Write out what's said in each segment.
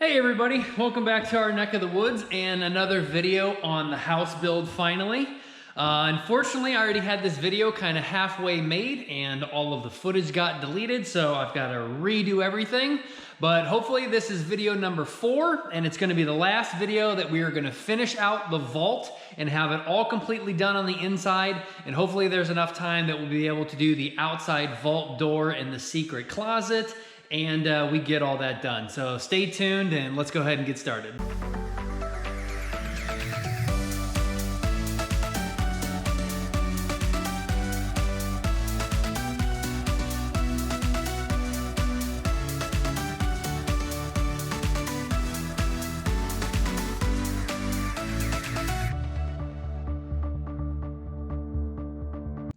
Hey everybody, welcome back to our neck of the woods and another video on the house build finally. Unfortunately, I already had this video kind of halfway made and all of the footage got deleted, so I've got to redo everything. But hopefully this is video number 4 and it's going to be the last video that we are going to finish out the vault and have it all completely done on the inside. And hopefully there's enough time that we'll be able to do the outside vault door and the secret closet. And we get all that done. So stay tuned and let's go ahead and get started.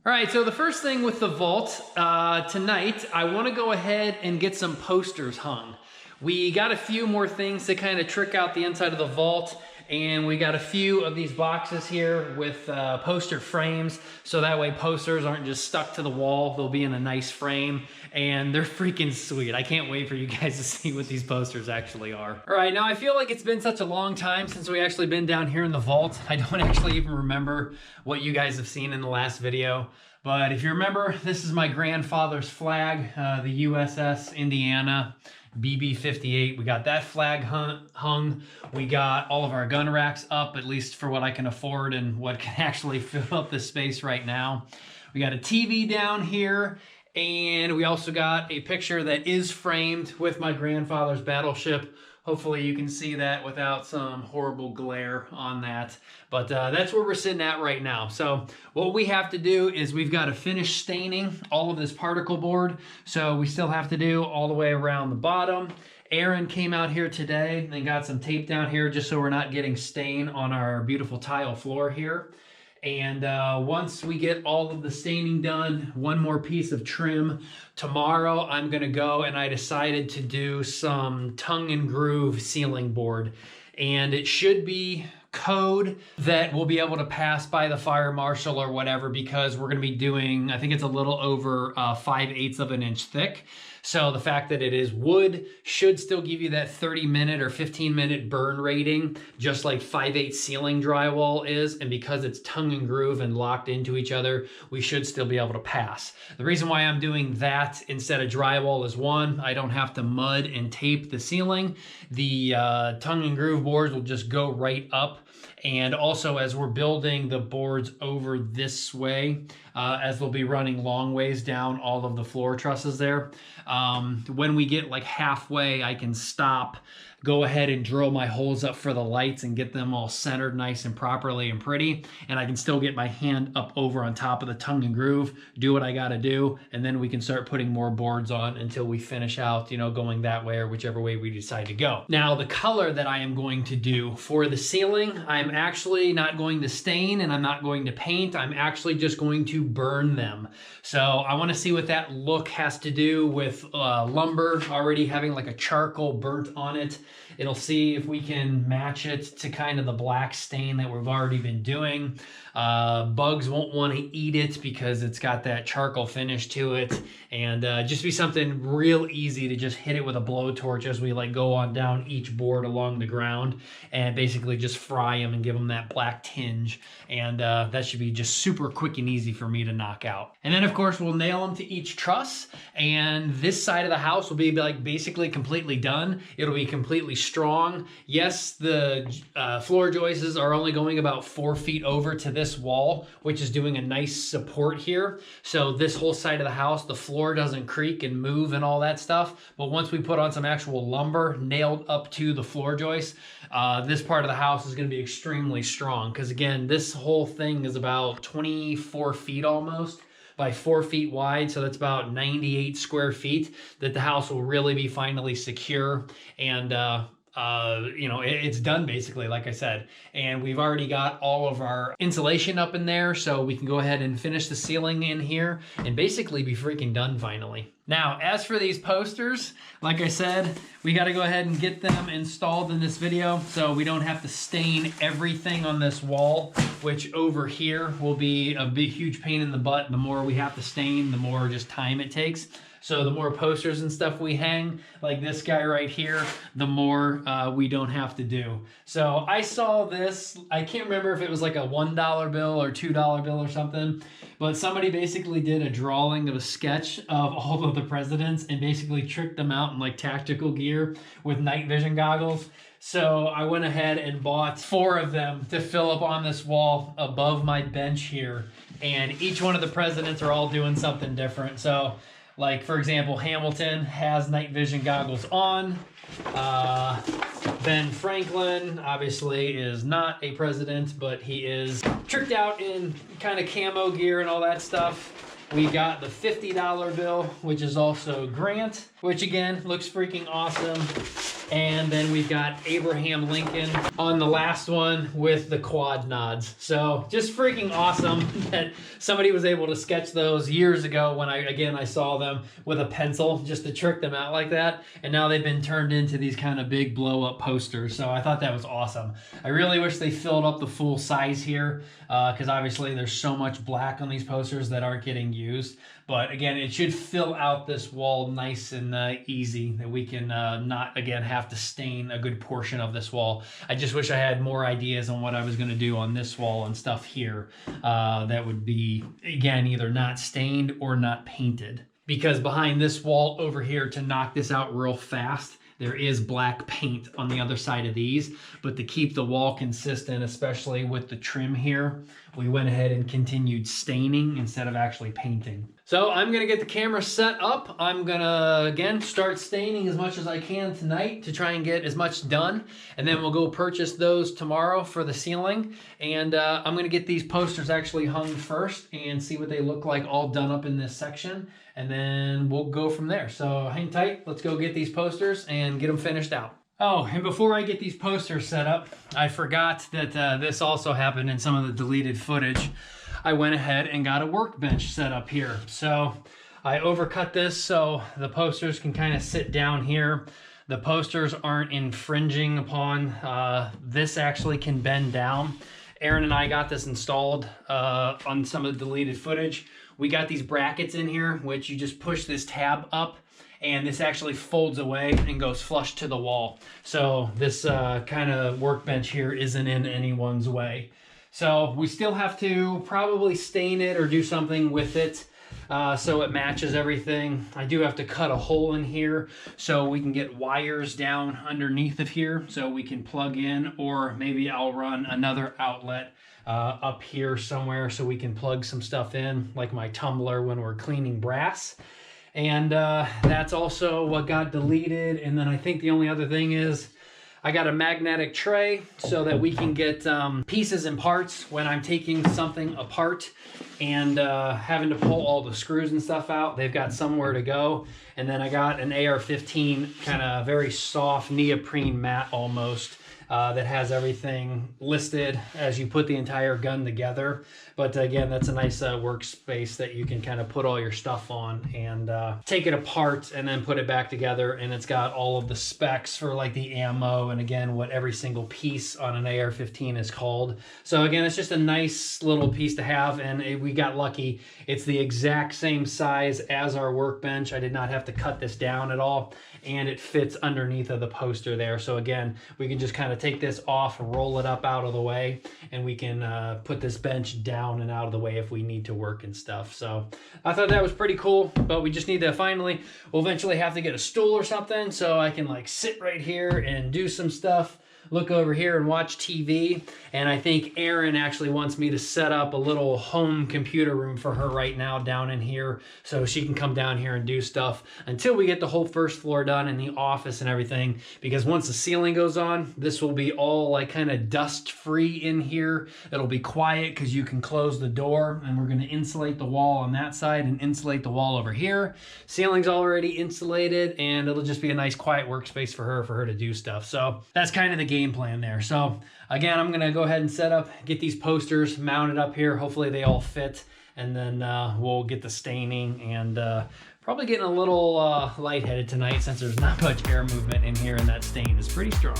All right, so the first thing with the vault tonight, I want to go ahead and get some posters hung. We got a few more things to kind of trick out the inside of the vault, and we got a few of these boxes here with poster frames, so that way posters aren't just stuck to the wall. They'll be in a nice frame, and they're freaking sweet. I can't wait for you guys to see what these posters actually are. All right, now I feel like it's been such a long time since we actually been down here in the vault. I don't actually even remember what you guys have seen in the last video. But if you remember, this is my grandfather's flag, the USS Indiana BB-58. We got that flag hung. We got all of our gun racks up, at least for what I can afford and what can actually fill up the space right now. We got a TV down here, and we also got a picture that is framed with my grandfather's battleship. Hopefully you can see that without some horrible glare on that. But that's where we're sitting at right now. So what we have to do is we've got to finish staining all of this particle board. So we still have to do all the way around the bottom. Aaron came out here today and got some tape down here just so we're not getting stain on our beautiful tile floor here. And once we get all of the staining done, one more piece of trim. Tomorrow I'm gonna go and I decided to do some tongue and groove ceiling board. And it should be code that we'll be able to pass by the fire marshal or whatever, because we're gonna be doing, I think it's a little over 5/8 of an inch thick. So the fact that it is wood should still give you that 30-minute or 15-minute burn rating, just like 5/8 ceiling drywall is. And because it's tongue and groove and locked into each other, we should still be able to pass. The reason why I'm doing that instead of drywall is, one, I don't have to mud and tape the ceiling. The tongue and groove boards will just go right up. And also, as we're building the boards over this way, as they'll be running long ways down all of the floor trusses there, when we get like halfway, I can stop, go ahead and drill my holes up for the lights and get them all centered nice and properly and pretty. And I can still get my hand up over on top of the tongue and groove, do what I gotta do, and then we can start putting more boards on until we finish out, you know, going that way or whichever way we decide to go. Now, the color that I am going to do for the ceiling, I'm actually not going to stain and I'm not going to paint. I'm actually just going to burn them. So I wanna see what that look has to do with lumber already having like a charcoal burnt on it. It'll see if we can match it to kind of the black stain that we've already been doing. Bugs won't want to eat it because it's got that charcoal finish to it. And just be something real easy to just hit it with a blowtorch as we like go on down each board along the ground and basically just fry them and give them that black tinge. And that should be just super quick and easy for me to knock out. And then of course we'll nail them to each truss, and this side of the house will be like basically completely done. It'll be completely strong. Yes, the floor joists are only going about 4 feet over to this wall, which is doing a nice support here. So this whole side of the house, the floor doesn't creak and move and all that stuff. But once we put on some actual lumber nailed up to the floor joist, this part of the house is going to be extremely strong. Because again, this whole thing is about 24 feet almost by 4 feet wide. So that's about 98 square feet that the house will really be finally secure. And you know, it's done basically, like I said, and we've already got all of our insulation up in there, so we can go ahead and finish the ceiling in here and basically be freaking done finally. Now, as for these posters, like I said, we got to go ahead and get them installed in this video so we don't have to stain everything on this wall, which over here will be a big, huge pain in the butt. The more we have to stain, the more just time it takes. So the more posters and stuff we hang, like this guy right here, the more we don't have to do. So I saw this, I can't remember if it was like a $1 bill or $2 bill or something, but somebody basically did a drawing of a sketch of all of the presidents and basically tricked them out in like tactical gear with night vision goggles. So I went ahead and bought 4 of them to fill up on this wall above my bench here. And each one of the presidents are all doing something different. So like, for example, Hamilton has night vision goggles on. Ben Franklin obviously is not a president, but he is tricked out in kind of camo gear and all that stuff. We got the $50 bill, which is also Grant, which again looks freaking awesome. And then we've got Abraham Lincoln on the last one with the quad nods. So just freaking awesome that somebody was able to sketch those years ago when I saw them with a pencil just to trick them out like that. And now they've been turned into these kind of big blow up posters. So I thought that was awesome. I really wish they filled up the full size here because obviously there's so much black on these posters that aren't getting used. But again, it should fill out this wall nice and easy, that we can not, again, have to stain a good portion of this wall. I just wish I had more ideas on what I was going to do on this wall and stuff here that would be, again, either not stained or not painted. Because behind this wall over here, to knock this out real fast, there is black paint on the other side of these, but to keep the wall consistent, especially with the trim here, we went ahead and continued staining instead of actually painting. So I'm gonna get the camera set up. I'm gonna, again, start staining as much as I can tonight to try and get as much done. And then we'll go purchase those tomorrow for the ceiling. And I'm gonna get these posters actually hung first and see what they look like all done up in this section. And then we'll go from there. So hang tight, let's go get these posters and get them finished out. Oh, and before I get these posters set up, I forgot that this also happened in some of the deleted footage. I went ahead and got a workbench set up here. So I overcut this so the posters can kind of sit down here. The posters aren't infringing upon, this actually can bend down. Aaron and I got this installed on some of the deleted footage. We got these brackets in here, which you just push this tab up and this actually folds away and goes flush to the wall. So this kind of workbench here isn't in anyone's way. So we still have to probably stain it or do something with it so it matches everything. I do have to cut a hole in here so we can get wires down underneath of here so we can plug in, or maybe I'll run another outlet up here somewhere so we can plug some stuff in, like my tumbler when we're cleaning brass. And that's also what got deleted. And then I think the only other thing is I got a magnetic tray so that we can get pieces and parts when I'm taking something apart and having to pull all the screws and stuff out. They've got somewhere to go. And then I got an AR-15 kind of very soft neoprene mat almost that has everything listed as you put the entire gun together. But again, that's a nice workspace that you can kind of put all your stuff on and take it apart and then put it back together. And it's got all of the specs for like the ammo and again, what every single piece on an AR-15 is called. So again, it's just a nice little piece to have. And we got lucky. It's the exact same size as our workbench. I did not have to cut this down at all. And it fits underneath of the poster there. So again, we can just kind of take this off, roll it up out of the way, and we can put this bench down and out of the way if we need to work and stuff. So I thought that was pretty cool, but we just need to we'll eventually have to get a stool or something so I can like sit right here and do some stuff, look over here and watch TV. And I think Erin actually wants me to set up a little home computer room for her right now down in here so she can come down here and do stuff until we get the whole first floor done and the office and everything. Because once the ceiling goes on, this will be all like kind of dust free in here. It'll be quiet because you can close the door, and we're going to insulate the wall on that side and insulate the wall over here. Ceiling's already insulated, and it'll just be a nice quiet workspace for her to do stuff. So that's kind of the game plan there. So again, I'm gonna go ahead and set up, get these posters mounted up here. Hopefully they all fit, and then we'll get the staining. And probably getting a little lightheaded tonight since there's not much air movement in here, and that stain is pretty strong.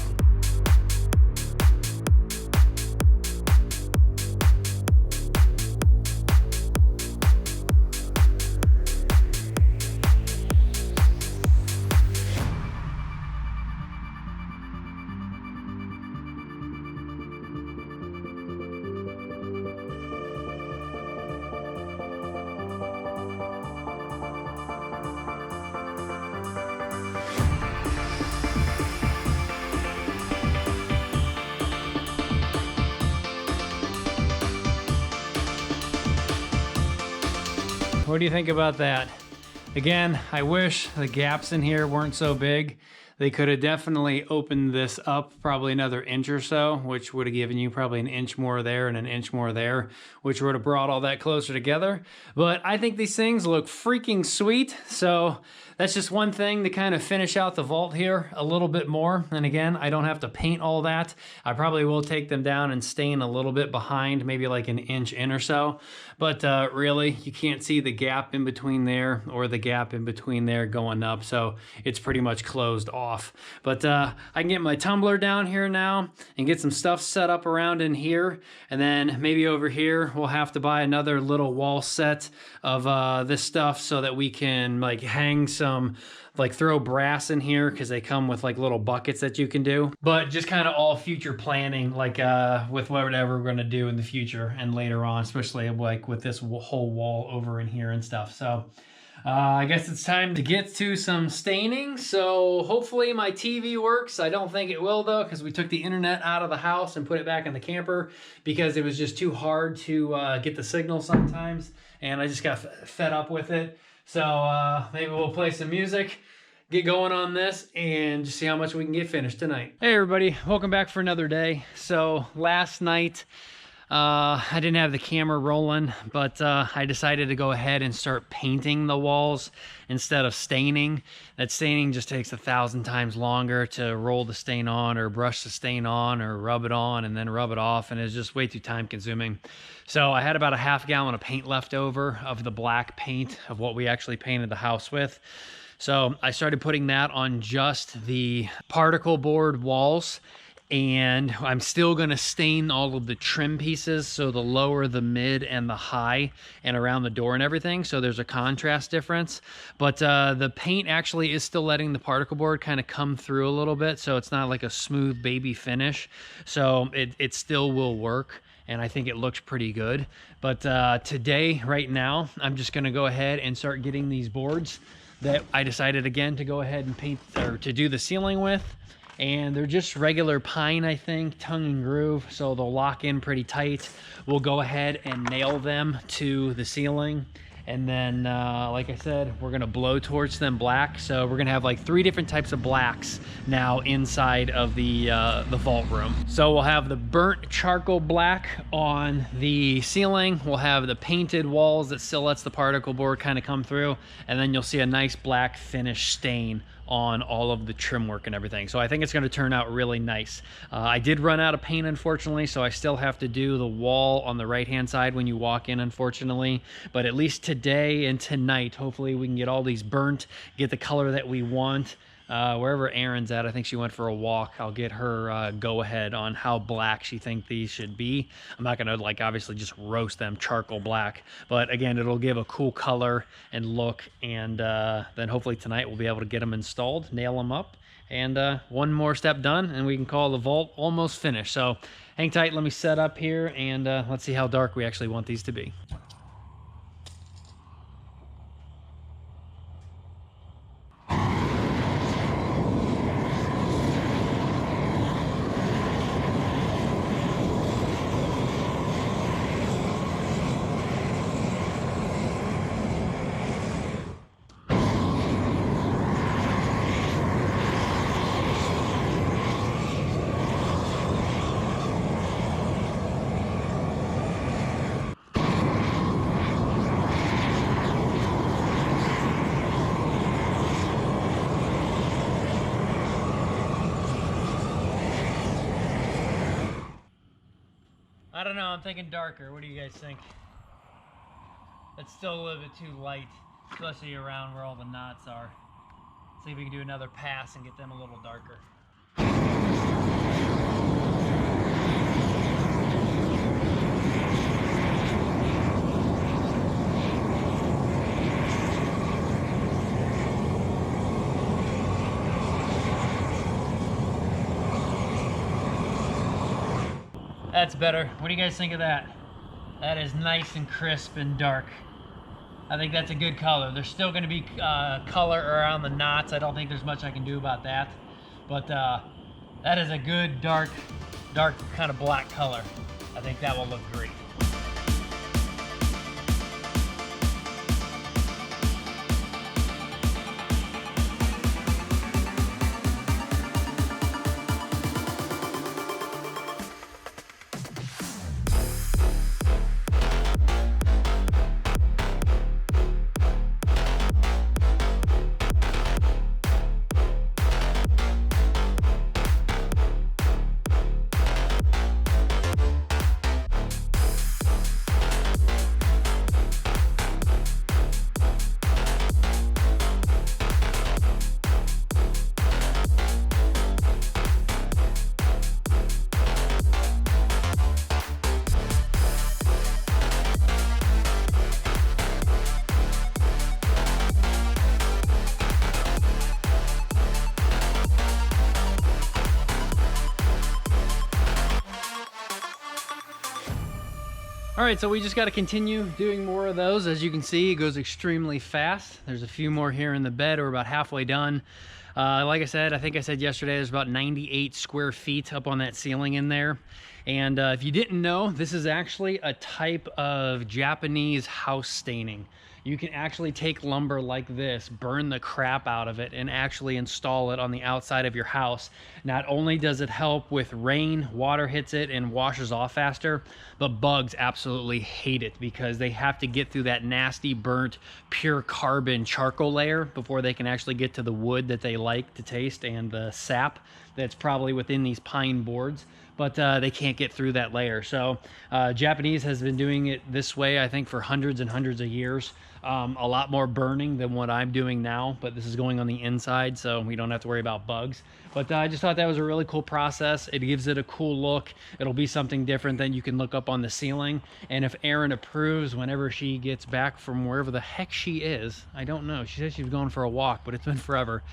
what do you think about that? Again, I wish the gaps in here weren't so big. They could have definitely opened this up probably another inch or so, which would have given you probably an inch more there and an inch more there, which would have brought all that closer together. But I think these things look freaking sweet. So that's just one thing to kind of finish out the vault here a little bit more. And again, I don't have to paint all that. I probably will take them down and stain a little bit behind, maybe like an inch in or so. But really, you can't see the gap in between there or the gap in between there going up. So it's pretty much closed off. But I can get my tumbler down here now and get some stuff set up around in here. And then maybe over here, we'll have to buy another little wall set of this stuff so that we can like hang some, like throw brass in here, because they come with like little buckets that you can do. But just kind of all future planning, like with whatever we're going to do in the future and later on, especially like with this whole wall over in here and stuff. So I guess it's time to get to some staining. So hopefully my TV works. I don't think it will though, because we took the internet out of the house and put it back in the camper because it was just too hard to get the signal sometimes. And I just got fed up with it. So maybe we'll play some music, get going on this, and just see how much we can get finished tonight. Hey everybody, welcome back for another day. So last night, I didn't have the camera rolling, but I decided to go ahead and start painting the walls instead of staining. That staining just takes 1,000 times longer to roll the stain on or brush the stain on or rub it on and then rub it off, and it's just way too time consuming. So I had about a half gallon of paint left over of the black paint of what we actually painted the house with. So I started putting that on just the particle board walls. And I'm still gonna stain all of the trim pieces, so the lower, the mid, and the high, and around the door and everything, so there's a contrast difference. But the paint actually is still letting the particle board kind of come through a little bit, so it's not like a smooth baby finish. So it still will work, and I think it looks pretty good. But today, right now, I'm just gonna go ahead and start getting these boards that I decided again to go ahead and paint, or to do the ceiling with. And they're just regular pine, I think, tongue and groove, so they'll lock in pretty tight. We'll go ahead and nail them to the ceiling. And then, like I said, we're gonna blow torch them black. So we're gonna have like 3 different types of blacks now inside of the vault room. So we'll have the burnt charcoal black on the ceiling. We'll have the painted walls that still lets the particle board kind of come through. And then you'll see a nice black finish stain on all of the trim work and everything. So I think it's going to turn out really nice. I did run out of paint, unfortunately, so I still have to do the wall on the right hand side when you walk in, unfortunately. But at least today and tonight, hopefully we can get all these burnt, get the color that we want. Wherever Erin's at, I think she went for a walk. I'll get her go ahead on how black she thinks these should be. I'm not gonna like obviously just roast them charcoal black, but again, it'll give a cool color and look. And then hopefully tonight we'll be able to get them installed, nail them up, and one more step done, and we can call the vault almost finished. So hang tight, let me set up here, and let's see how dark we actually want these to be. I don't know, I'm thinking darker. What do you guys think? That's still a little bit too light, especially around where all the knots are. See if we can do another pass and get them a little darker. That's better. What do you guys think of that? That is nice and crisp and dark. I think that's a good color. There's still going to be color around the knots. I don't think there's much I can do about that. But that is a good dark kind of black color. I think that will look great. All right, so we just got to continue doing more of those. As you can see, it goes extremely fast. There's a few more here in the bed. We're about halfway done. Like I said, I think I said yesterday, there's about 98 square feet up on that ceiling in there. And if you didn't know, this is actually a type of Japanese house staining. You can actually take lumber like this, burn the crap out of it, and actually install it on the outside of your house. Not only does it help with rain, water hits it and washes off faster, but bugs absolutely hate it because they have to get through that nasty, burnt, pure carbon charcoal layer before they can actually get to the wood that they like to taste and the sap that's probably within these pine boards. But they can't get through that layer. So Japanese has been doing it this way, I think, for hundreds and hundreds of years. A lot more burning than what I'm doing now, but this is going on the inside, so we don't have to worry about bugs. But I just thought that was a really cool process. It gives it a cool look. It'll be something different than you can look up on the ceiling. And if Erin approves, whenever she gets back from wherever the heck she is, I don't know. She said she was going for a walk, but it's been forever.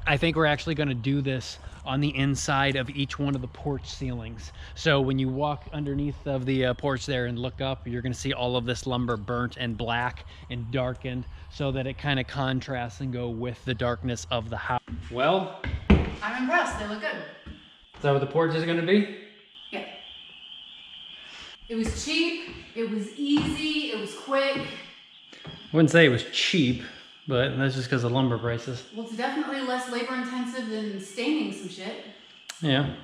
I think we're actually going to do this on the inside of each one of the porch ceilings. So when you walk underneath of the porch there and look up, you're going to see all of this lumber burnt and black and darkened so that it kind of contrasts and go with the darkness of the house. Well, I'm impressed. They look good. Is that what the porch is going to be? Yeah. It was cheap. It was easy. It was quick. I wouldn't say it was cheap, but that's just because of lumber prices. Well, it's definitely less labor intensive than staining some shit. Yeah.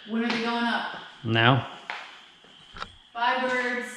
When are they going up? Now. Bye, birds.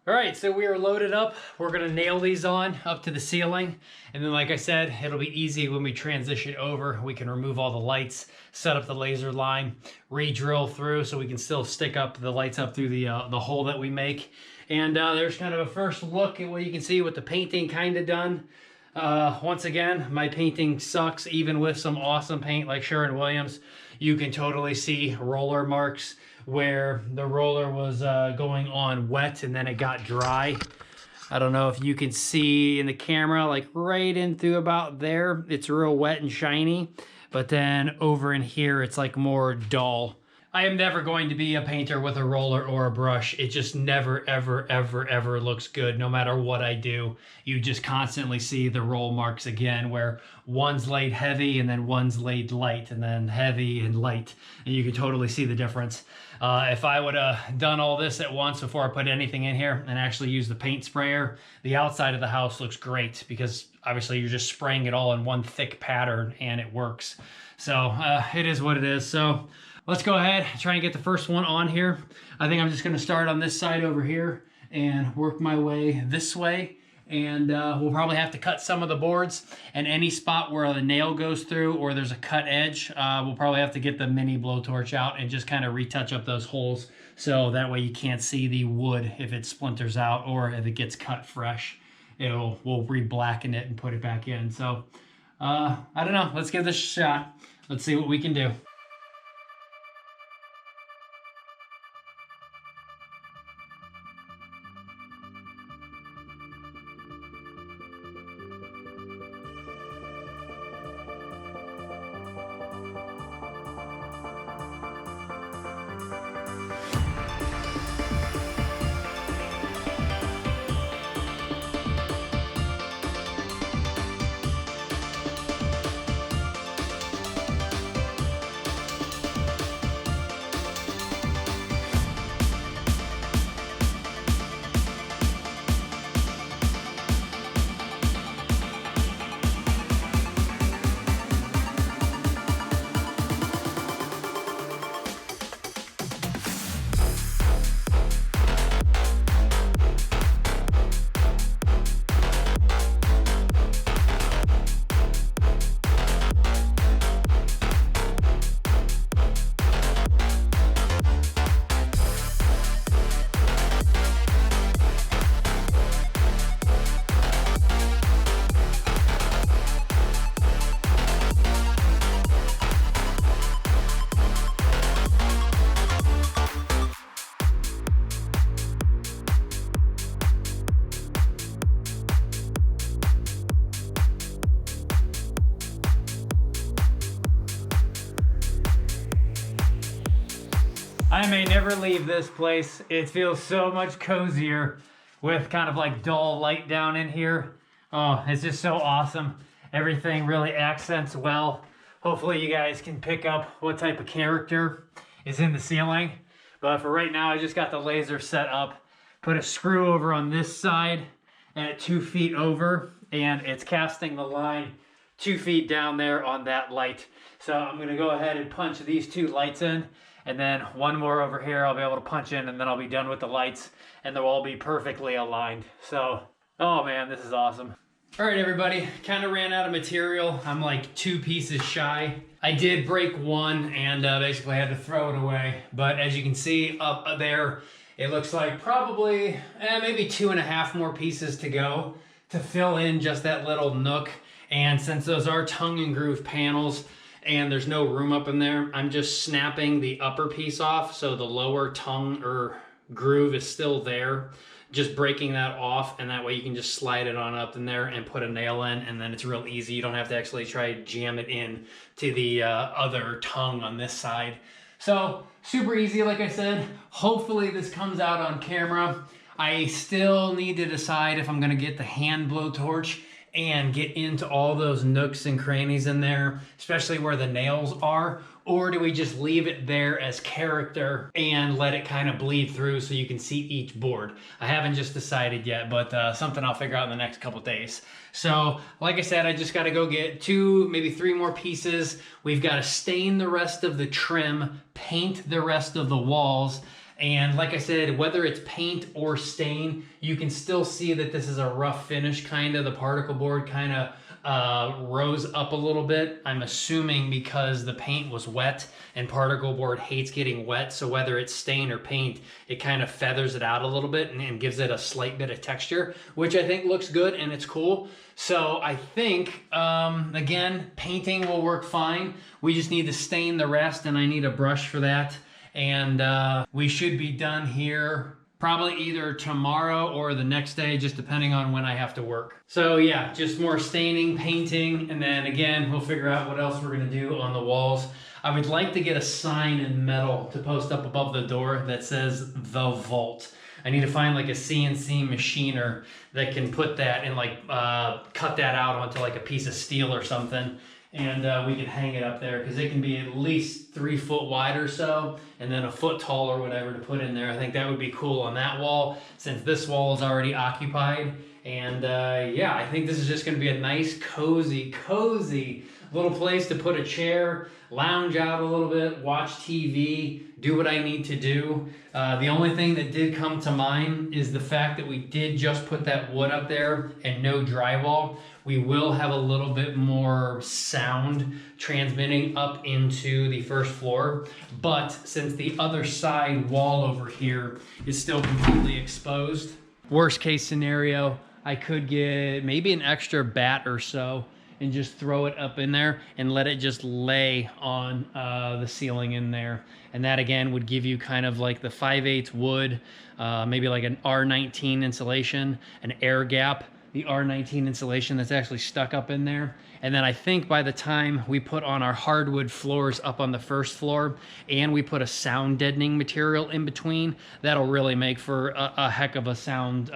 All right, so we are loaded up. We're gonna nail these on up to the ceiling. And then like I said, it'll be easy when we transition over. We can remove all the lights, set up the laser line, re-drill through so we can still stick up the lights up through the hole that we make. And there's kind of a first look at what you can see with the painting kind of done. Once again, my painting sucks, even with some awesome paint like Sherwin-Williams. You can totally see roller marks where the roller was going on wet and then it got dry. I don't know if you can see in the camera, like right in through about there, it's real wet and shiny. But then over in here, it's like more dull. I am never going to be a painter with a roller or a brush. It just never, ever, ever, ever looks good, no matter what I do. You just constantly see the roll marks again, where one's laid heavy and then one's laid light and then heavy and light. And you can totally see the difference. If I would have done all this at once before I put anything in here and actually use the paint sprayer, the outside of the house looks great because obviously you're just spraying it all in one thick pattern and it works. So it is what it is. So let's go ahead and try and get the first one on here. I think I'm just gonna start on this side over here and work my way this way. And we'll probably have to cut some of the boards, and any spot where the nail goes through or there's a cut edge, we'll probably have to get the mini blowtorch out and just kind of retouch up those holes so that way you can't see the wood if it splinters out or if it gets cut fresh. We'll re-blacken it and put it back in. So I don't know, let's give this a shot. Let's see what we can do. I may never leave this place. It feels so much cozier with kind of like dull light down in here. Oh, it's just so awesome. Everything really accents well. Hopefully you guys can pick up what type of character is in the ceiling. But for right now, I just got the laser set up. Put a screw over on this side at 2 feet over, and it's casting the line 2 feet down there on that light. So I'm gonna go ahead and punch these 2 lights in, and then one more over here I'll be able to punch in, and then I'll be done with the lights, and they'll all be perfectly aligned. So, oh man, this is awesome. All right, everybody, kind of ran out of material. I'm like 2 pieces shy. I did break one and basically had to throw it away. But as you can see up there, it looks like probably maybe 2.5 more pieces to go to fill in just that little nook. And since those are tongue and groove panels and there's no room up in there, I'm just snapping the upper piece off so the lower tongue or groove is still there. Just breaking that off, and that way you can just slide it on up in there and put a nail in, and then it's real easy. You don't have to actually try to jam it in to the other tongue on this side. So super easy, like I said. Hopefully this comes out on camera. I still need to decide if I'm gonna get the hand blowtorch and get into all those nooks and crannies in there, especially where the nails are, or do we just leave it there as character and let it kind of bleed through so you can see each board? I haven't just decided yet, but something I'll figure out in the next couple days. So, like I said, I just got to go get 2, maybe 3 more pieces. We've got to stain the rest of the trim, paint the rest of the walls, and like I said, whether it's paint or stain, you can still see that this is a rough finish kind of. The particle board kind of rose up a little bit. I'm assuming because the paint was wet, and particle board hates getting wet. So whether it's stain or paint, it kind of feathers it out a little bit and gives it a slight bit of texture, which I think looks good and it's cool. So I think, again, painting will work fine. We just need to stain the rest, and I need a brush for that. And we should be done here probably either tomorrow or the next day, just depending on when I have to work. So yeah, just more staining, painting, and then again, we'll figure out what else we're gonna do on the walls. I would like to get a sign in metal to post up above the door that says The Vault. I need to find like a CNC machiner that can put that and like cut that out onto like a piece of steel or something. And we can hang it up there because it can be at least 3 foot wide or so, and then a foot tall or whatever to put in there. I think that would be cool on that wall since this wall is already occupied. And yeah, I think this is just going to be a nice, cozy little place to put a chair, lounge out a little bit, watch TV, do what I need to do. The only thing that did come to mind is the fact that we did just put that wood up there and no drywall. We will have a little bit more sound transmitting up into the first floor, but since the other side wall over here is still completely exposed, worst case scenario, I could get maybe an extra bat or so and just throw it up in there and let it just lay on the ceiling in there. And that again would give you kind of like the 5/8 wood, maybe like an R19 insulation, an air gap, the R19 insulation that's actually stuck up in there. And then I think by the time we put on our hardwood floors up on the first floor and we put a sound deadening material in between, that'll really make for a heck of a sound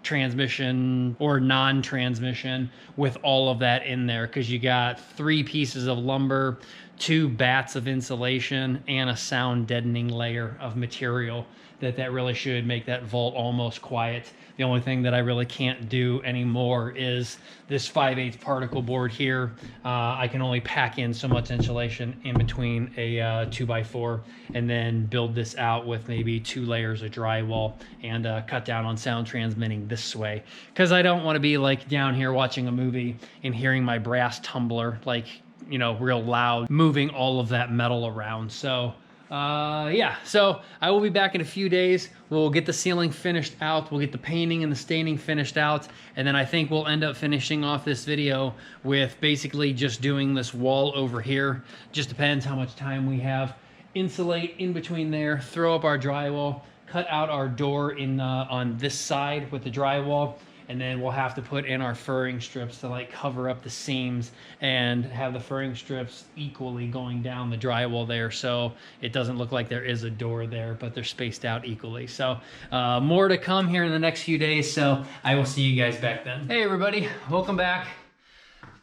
transmission or non-transmission with all of that in there, because you got 3 pieces of lumber, 2 bats of insulation, and a sound deadening layer of material that really should make that vault almost quiet. The only thing that I really can't do anymore is this 5/8 particle board here. I can only pack in so much insulation in between a 2x4 and then build this out with maybe 2 layers of drywall and cut down on sound transmitting this way. Because I don't want to be like down here watching a movie and hearing my brass tumbler like, you know, real loud, moving all of that metal around. So yeah, so I will be back in a few days. We'll get the ceiling finished out. We'll get the painting and the staining finished out. And then I think we'll end up finishing off this video with basically just doing this wall over here. Just depends how much time we have. Insulate in between there, throw up our drywall, cut out our door in on this side with the drywall, and then we'll have to put in our furring strips to like cover up the seams and have the furring strips equally going down the drywall there, so it doesn't look like there is a door there, but they're spaced out equally. So more to come here in the next few days, so I will see you guys back then. Hey everybody, welcome back.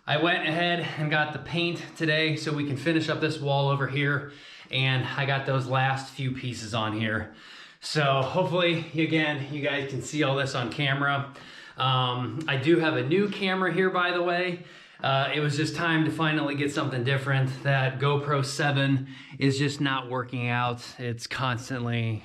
I went ahead and got the paint today so we can finish up this wall over here, and I got those last few pieces on here. So hopefully, again, you guys can see all this on camera. I do have a new camera here, by the way. It was just time to finally get something different. That GoPro 7 is just not working out. It's constantly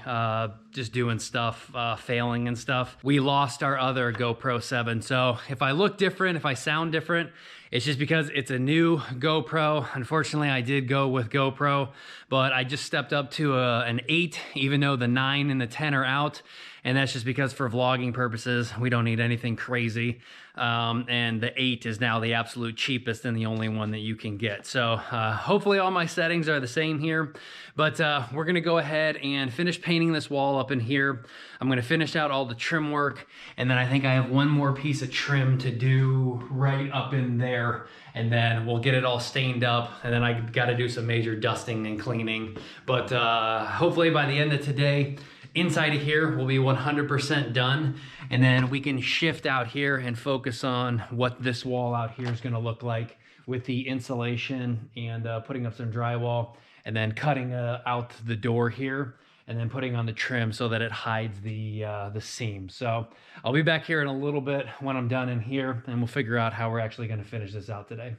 just doing stuff, failing and stuff. We lost our other GoPro 7. So if I look different, if I sound different, it's just because it's a new GoPro. Unfortunately, I did go with GoPro, but I just stepped up to an 8, even though the 9 and the 10 are out. And that's just because for vlogging purposes, we don't need anything crazy. And the 8 is now the absolute cheapest and the only one that you can get. So hopefully all my settings are the same here, but we're gonna go ahead and finish painting this wall up in here. I'm gonna finish out all the trim work, and then I think I have one more piece of trim to do right up in there, and then we'll get it all stained up, and then I gotta do some major dusting and cleaning. But hopefully by the end of today, inside of here will be 100% done, and then we can shift out here and focus on what this wall out here is going to look like with the insulation and putting up some drywall, and then cutting out the door here and then putting on the trim so that it hides the seam. So I'll be back here in a little bit when I'm done in here, and we'll figure out how we're actually going to finish this out today.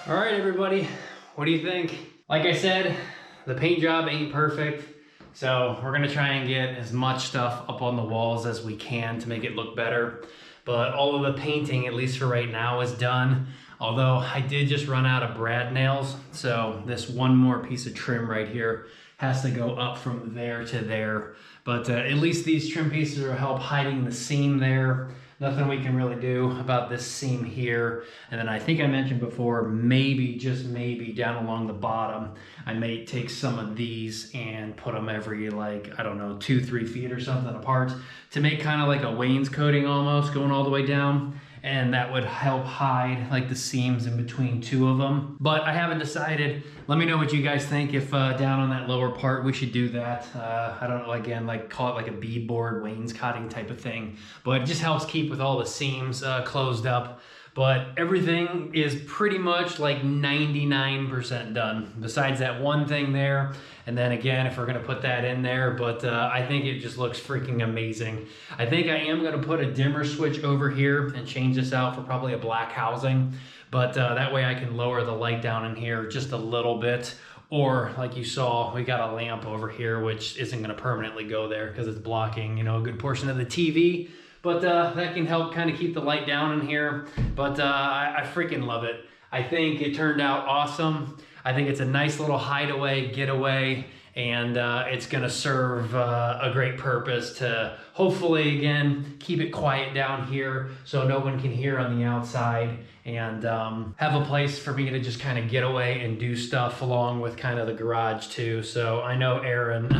All right, everybody, what do you think? Like I said, the paint job ain't perfect, so we're gonna try and get as much stuff up on the walls as we can to make it look better. But all of the painting, at least for right now, is done. Although I did just run out of brad nails, so this one more piece of trim right here has to go up from there to there. But at least these trim pieces will help hiding the seam there. Nothing we can really do about this seam here. And then I think I mentioned before, maybe, just maybe, down along the bottom, I may take some of these and put them every, like, I don't know, 2-3 feet or something apart to make kind of like a wainscoting almost going all the way down. And that would help hide like the seams in between two of them. But I haven't decided. Let me know what you guys think, if down on that lower part we should do that. I don't know, again, like call it like a beadboard wainscoting type of thing. But it just helps keep with all the seams closed up. But everything is pretty much like 99% done, besides that one thing there. And then again, if we're gonna put that in there, but I think it just looks freaking amazing. I think I am gonna put a dimmer switch over here and change this out for probably a black housing. But that way I can lower the light down in here just a little bit. Or like you saw, we got a lamp over here, which isn't gonna permanently go there because it's blocking, you know, a good portion of the TV. But that can help kind of keep the light down in here. But I freaking love it. I think it turned out awesome. I think it's a nice little hideaway, getaway, and it's gonna serve a great purpose to hopefully, again, keep it quiet down here so no one can hear on the outside. and have a place for me to just kind of get away and do stuff along with kind of the garage too. So I know Erin,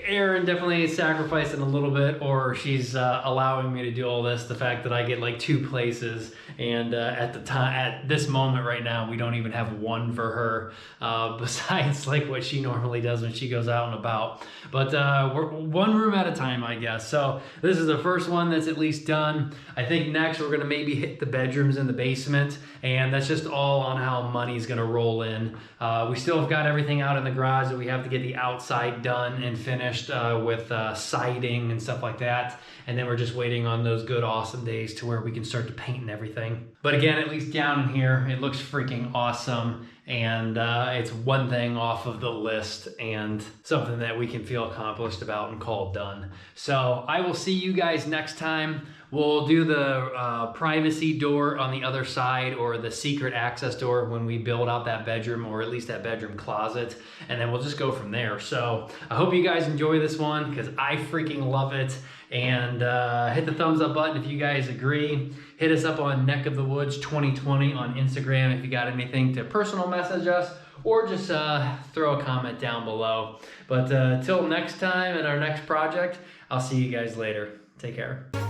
Erin definitely sacrificing a little bit, or she's allowing me to do all this. The fact that I get like 2 places, and at this moment right now, we don't even have one for her, besides like what she normally does when she goes out and about. But we're one room at a time, I guess. So this is the first one that's at least done. I think next we're gonna maybe hit the bedrooms in the basement, and that's just all on how money's gonna roll in. We still have got everything out in the garage that we have to get the outside done and finished with siding and stuff like that. And then we're just waiting on those good, awesome days to where we can start to paint and everything. But again, at least down in here, it looks freaking awesome. And it's one thing off of the list and something that we can feel accomplished about and call done. So I will see you guys next time. We'll do the privacy door on the other side, or the secret access door when we build out that bedroom, or at least that bedroom closet. And then we'll just go from there. So I hope you guys enjoy this one, because I freaking love it. And hit the thumbs up button if you guys agree. Hit us up on NeckofTheWoods 2020 on Instagram if you got anything to personal message us, or just throw a comment down below. But till next time and our next project, I'll see you guys later. Take care.